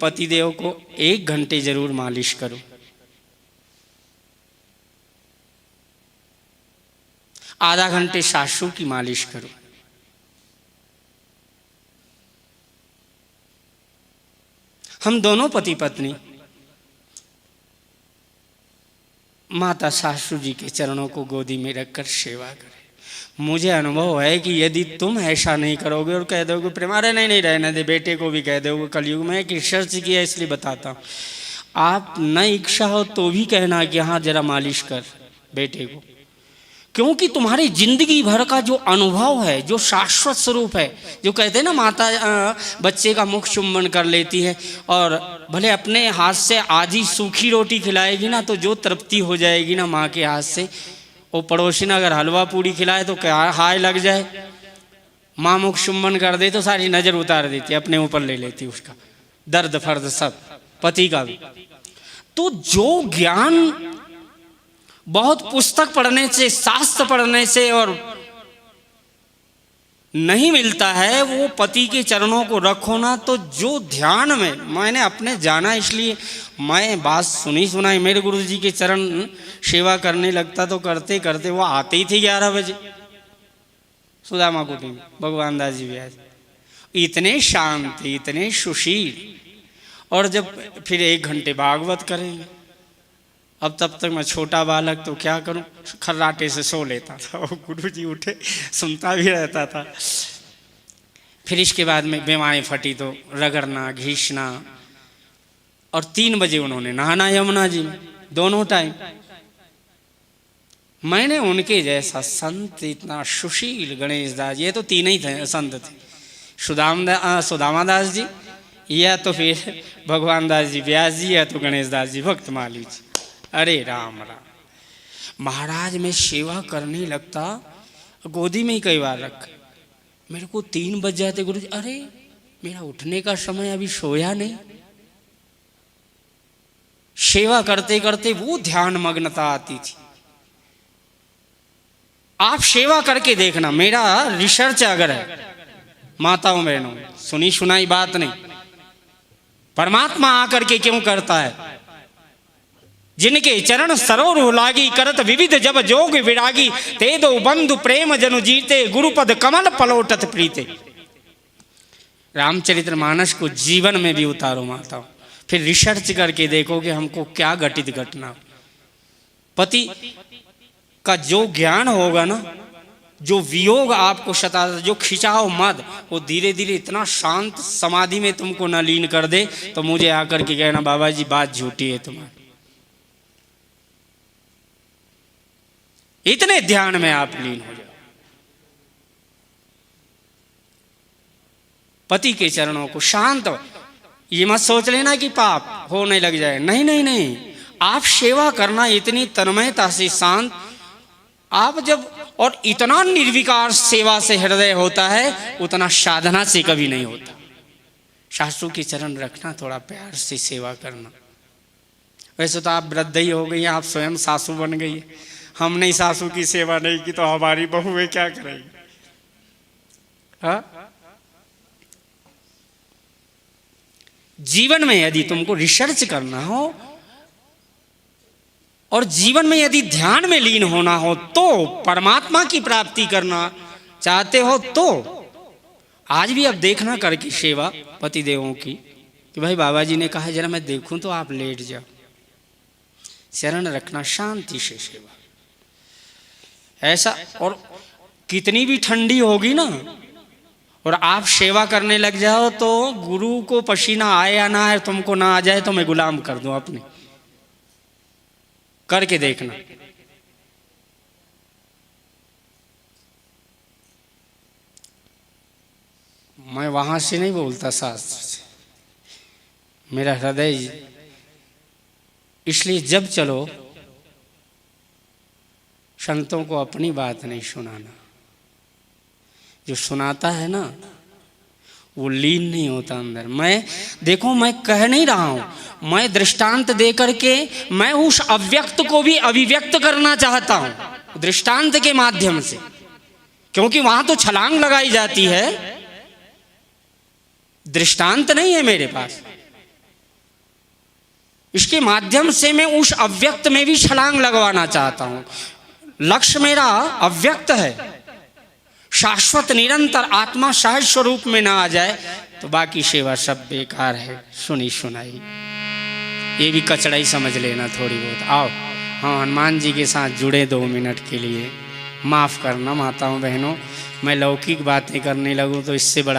पतिदेव को 1 घंटे जरूर मालिश करो। आधा घंटे सासू की मालिश करो। हम दोनों पति पत्नी माता सासू जी के चरणों को गोदी में रखकर सेवा करें। मुझे अनुभव है कि यदि तुम ऐसा नहीं करोगे और कह दोगे प्रेम, अरे नहीं रहने दे, बेटे को भी कह दोगे कलयुग में कि सर्च किया इसलिए बताता हूँ, आप न इच्छा हो तो भी कहना कि हाँ जरा मालिश कर बेटे को, क्योंकि तुम्हारी जिंदगी भर का जो अनुभव है, जो शाश्वत स्वरूप है, जो कहते हैं ना माता बच्चे का मुख चुम्बन कर लेती है और भले अपने हाथ से आधी सूखी रोटी खिलाएगी ना तो जो तृप्ति हो जाएगी ना माँ के हाथ से, वो पड़ोसी ने अगर हलवा पूड़ी खिलाए तो क्या हाय लग जाए, माँ मुख चुम्बन कर दे तो सारी नजर उतार देती, अपने ऊपर ले लेती उसका दर्द फर्द सब, पति का भी। तो जो ज्ञान बहुत पुस्तक पढ़ने से, शास्त्र पढ़ने से और नहीं मिलता है, वो पति के चरणों को रखो ना तो जो ध्यान में, मैंने अपने जाना इसलिए मैं बात सुनी सुनाई, मेरे गुरु जी के चरण सेवा करने लगता तो करते करते वो आते ही थे 11 बजे सुदामा कुटी में, भगवान दास जी व्यास इतने शांत, इतने सुशील, और जब फिर 1 घंटे भागवत करेंगे। अब तब तक मैं छोटा बालक तो क्या करूं, खर्राटे से सो लेता था और गुरुजी उठे सुनता भी रहता था। फिर इसके बाद में बेमाएँ फटी तो रगड़ना, घीसना, और 3 बजे उन्होंने नहाना यमुना जी में, दोनों टाइम। मैंने उनके जैसा संत, इतना सुशील गणेश दास, ये तो 3 ही थे संत थे, सुदामा दास जी, या तो फिर भगवान दास जी व्यास जी, या तो गणेश दास जी भक्त माली जी। अरे राम राम। महाराज में सेवा करने लगता, गोदी में ही कई बार रख, मेरे को 3 बज जाते, गुरु जी अरे मेरा उठने का समय, अभी सोया नहीं। सेवा करते करते वो ध्यान मग्नता आती थी। आप सेवा करके देखना, मेरा रिसर्च अगर है माताओं बहनों, सुनी सुनाई बात नहीं, परमात्मा आकर के क्यों करता है, जिनके चरण सरोवर लागी, करत विविध जब जोग विरागी, ते दो बंधु प्रेम जनु जीते, गुरुपद कमल पलोटत प्रीते। रामचरितमानस को जीवन में भी उतारो माताओं, फिर रिसर्च करके देखो कि हमको क्या घटित घटना। पति का जो ज्ञान होगा ना, जो वियोग आपको सताता, जो खिंचाव मद, वो धीरे धीरे इतना शांत समाधि में तुमको न लीन कर दे तो मुझे आकर के कहना बाबा जी बात झूठी है तुम्हारी। इतने ध्यान में आप लीन हो जाओ, पति के चरणों को शांत। ये मत सोच लेना कि पाप होने लग जाए, नहीं नहीं नहीं, आप सेवा करना इतनी तन्मयता से शांत, आप जब, और इतना निर्विकार सेवा से हृदय होता है, उतना साधना से कभी नहीं होता। सासू के चरण रखना, थोड़ा प्यार से सेवा करना। वैसे तो आप वृद्ध ही हो गई, आप स्वयं सासू बन गई, हमने सासू की सेवा नहीं की तो हमारी बहुएं क्या करेंगी? हाँ? जीवन में यदि तुमको रिसर्च करना हो और जीवन में यदि ध्यान में लीन होना हो, तो परमात्मा की प्राप्ति करना चाहते हो, तो आज भी अब देखना करके सेवा पति देवों की, कि भाई बाबा जी ने कहा जरा मैं देखूं तो आप लेट जाओ, शरण रखना, शांति से सेवा ऐसा। और कितनी भी ठंडी होगी ना और आप सेवा करने लग जाओ तो गुरु को पसीना आए या ना आए, तुमको ना आ जाए तो मैं गुलाम कर दूं अपने, करके देखना। मैं वहां से नहीं बोलता, शास्त्र से, मेरा हृदय। इसलिए जब चलो संतों को अपनी बात नहीं सुनाना, जो सुनाता है ना वो लीन नहीं होता अंदर। मैं देखो, मैं कह नहीं रहा हूं, मैं दृष्टांत दे करके मैं उस अव्यक्त को भी अभिव्यक्त करना चाहता हूं दृष्टांत के माध्यम से, क्योंकि वहां तो छलांग लगाई जाती है, दृष्टांत नहीं है मेरे पास। इसके माध्यम से मैं उस अव्यक्त में भी छलांग लगवाना चाहता हूं। लक्ष्य मेरा अव्यक्त है, शाश्वत निरंतर आत्मा सहज स्वरूप में ना आ जाए तो बाकी सेवा सब बेकार है, सुनी सुनाई। ये भी कचड़ा ही समझ लेना थोड़ी बहुत। आओ हाँ, हनुमान जी के साथ जुड़े 2 मिनट के लिए। माफ़ करना माताओं बहनों, मैं लौकिक बातें करने लगूं तो इससे बड़ा